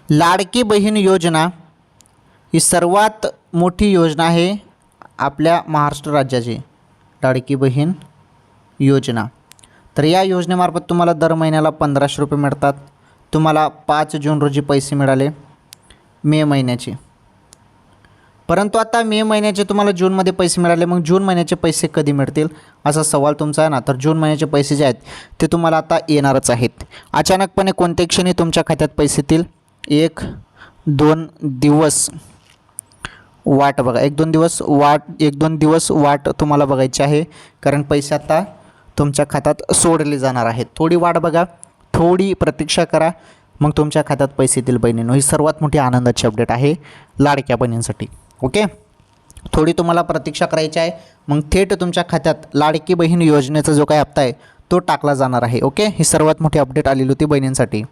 लाडकी बहीण योजना ही सर्वात मोठी योजना आहे आपल्या महाराष्ट्र राज्याची। लाडकी बहीण योजना, तर या योजनेमार्फत तुम्हाला दर महिन्याला 1500 रुपये मिळतात। तुम्हाला 5 जून रोजी पैसे मिळाले मे महिन्याचे, परंतु आता मे महिन्याचे तुम्हाला जूनमध्ये पैसे मिळाले, मग जून महिन्याचे पैसे कधी मिळतील असा सवाल तुमचा आहे ना। तर जून महिन्याचे पैसे जे आहेत ते तुम्हाला आता येणारच आहेत। अचानकपणे कोणत्या क्षणी तुमच्या खात्यात पैसे येतील, 1-2 दिवस वाट बघा, 1-2 दिवस वाट तुम्हाला बघायची आहे, कारण पैसे आता तुमच्या खात्यात सोडले जाणार आहेत। थोडी वाट बघा, थोडी प्रतीक्षा करा, मग तुमच्या खात्यात पैसे येतील बहिणींनो। ही सर्वात मोठी आनंदाची अपडेट आहे लाडक्या बहिणींसाठी। ओके, थोडी तुम्हाला प्रतीक्षा करायची आहे, मग थेट तुमच्या खात्यात लाडकी बहीण योजनेचा जो काही हप्ता आहे तो टाकला जाणार आहे। ओके, ही सर्वात मोठी अपडेट आलेली होती बहिणींसाठी।